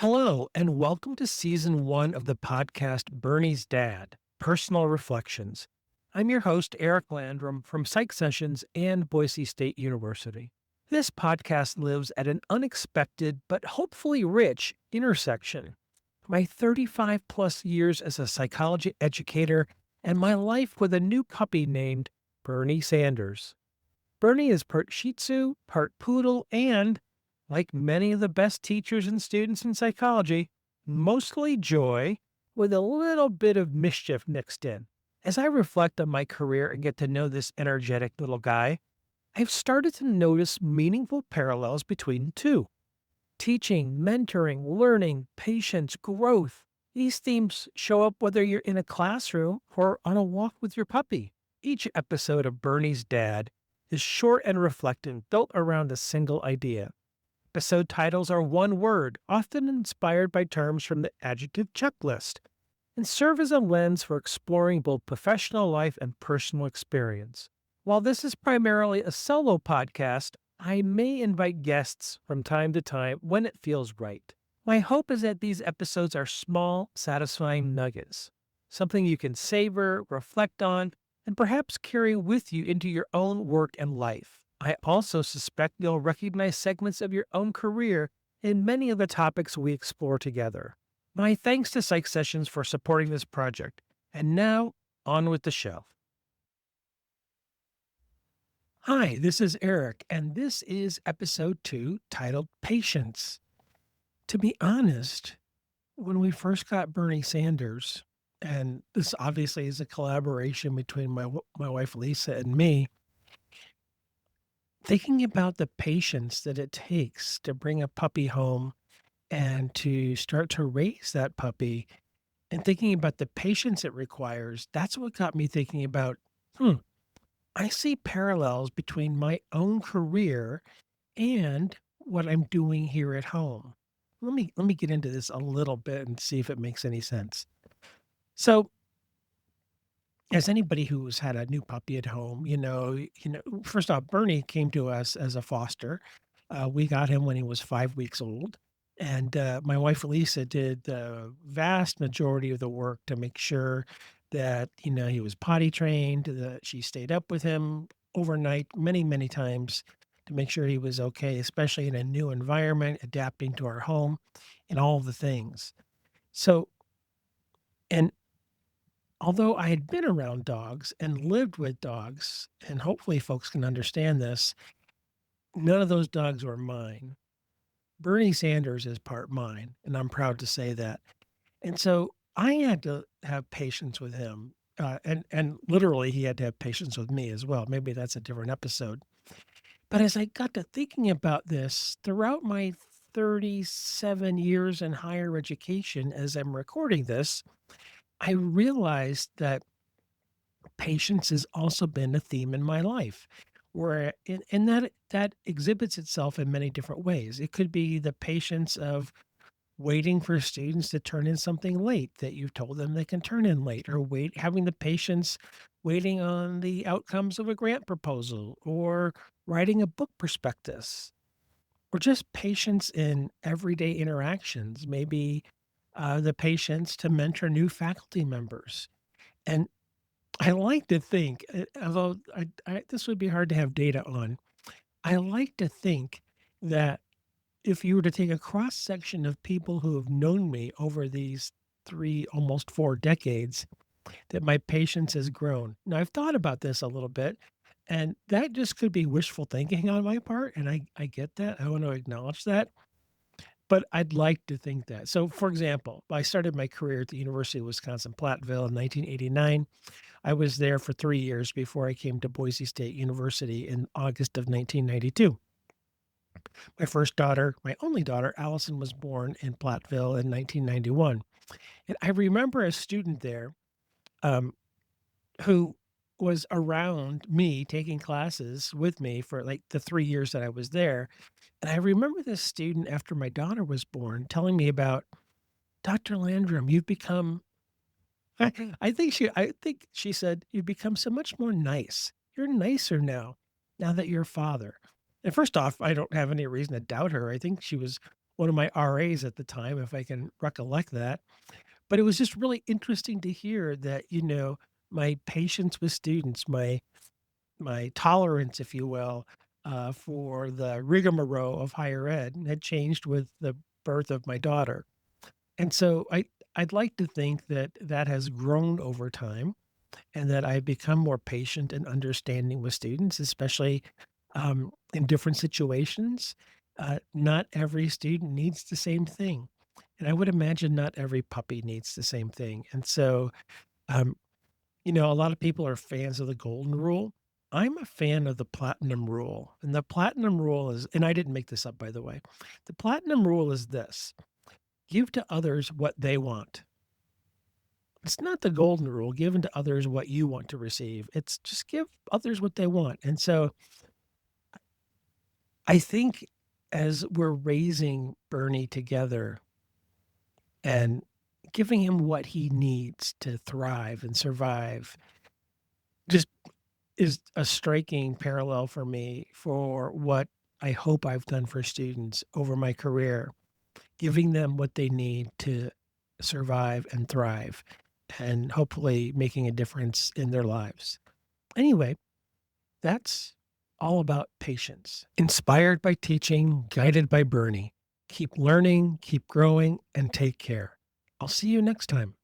Hello, and welcome to season one of the podcast Bernie's Dad Personal Reflections. I'm your host, Eric Landrum from Psych Sessions and Boise State University. This podcast lives at an unexpected but hopefully rich intersection. My 35 plus years as a psychology educator and my life with a new puppy named Bernie Sanders. Bernie is part Shih Tzu, part poodle, and, like many of the best teachers and students in psychology, mostly joy with a little bit of mischief mixed in. As I reflect on my career and get to know this energetic little guy, I've started to notice meaningful parallels between the two. Teaching, mentoring, learning, patience, growth. These themes show up whether you're in a classroom or on a walk with your puppy. Each episode of Bernie's Dad is short and reflective, built around a single idea. Episode titles are one word, often inspired by terms from the adjective checklist, and serve as a lens for exploring both professional life and personal experience. While this is primarily a solo podcast, I may invite guests from time to time when it feels right. My hope is that these episodes are small, satisfying nuggets, something you can savor, reflect on, and perhaps carry with you into your own work and life. I also suspect you'll recognize segments of your own career in many of the topics we explore together. My thanks to Psych Sessions for supporting this project. And now, on with the show. Hi, this is Eric, and this is episode 2 titled Patience. To be honest, when we first got Bernie Sanders, and this obviously is a collaboration between my wife Lisa and me, thinking about the patience that it takes to bring a puppy home and to start to raise that puppy and thinking about the patience it requires, that's what got me thinking about, hmm, I see parallels between my own career and what I'm doing here at home. Let me get into this a little bit and see if it makes any sense. So, as anybody who's had a new puppy at home, first off, Bernie came to us as a foster. We got him when he was 5 weeks old. And my wife Lisa did the vast majority of the work to make sure that, he was potty trained, that she stayed up with him overnight many, many times to make sure he was okay, especially in a new environment, adapting to our home and all the things. So, and although I had been around dogs and lived with dogs, and hopefully folks can understand this, none of those dogs were mine. Bernie Sanders is part mine, and I'm proud to say that. And so I had to have patience with him. And literally he had to have patience with me as well. Maybe that's a different episode. But as I got to thinking about this throughout my 37 years in higher education, as I'm recording this, I realized that patience has also been a theme in my life where and that exhibits itself in many different ways. It could be the patience of waiting for students to turn in something late that you've told them they can turn in late, or having the patience waiting on the outcomes of a grant proposal, or writing a book prospectus, or just patience in everyday interactions, maybe the patience to mentor new faculty members. And I like to think, although this would be hard to have data on, I like to think that if you were to take a cross section of people who have known me over these 3, almost 4 decades, that my patience has grown. Now, I've thought about this a little bit, and that just could be wishful thinking on my part, and I get that. I want to acknowledge that. But I'd like to think that. So, for example, I started my career at the University of Wisconsin-Platteville in 1989. I was there for 3 years before I came to Boise State University in August of 1992. My first daughter, my only daughter, Allison, was born in Platteville in 1991. And I remember a student there, um, who was around me taking classes with me for, like, the 3 years that I was there. And I remember this student after my daughter was born telling me about, "Dr. Landrum, you've become" I think she said, "You've become so much more nice. You're nicer now that you're a father." And first off, I don't have any reason to doubt her. I think she was one of my RAs at the time, if I can recollect that. But it was just really interesting to hear that, my patience with students, my tolerance, if you will, for the rigmarole of higher ed had changed with the birth of my daughter. And so I'd like to think that that has grown over time and that I've become more patient and understanding with students, especially in different situations. Not every student needs the same thing. And I would imagine not every puppy needs the same thing. And so, um, a lot of people are fans of the golden rule. I'm a fan of the platinum rule. And the platinum rule is, and I didn't make this up, by the way, the platinum rule is this: give to others what they want. It's not the golden rule, given to others what you want to receive. It's just give others what they want. And so I think as we're raising Bernie together and giving him what he needs to thrive and survive just is a striking parallel for me for what I hope I've done for students over my career, giving them what they need to survive and thrive and hopefully making a difference in their lives. Anyway, that's all about patience. Inspired by teaching, guided by Bernie. Keep learning, keep growing, and take care. I'll see you next time.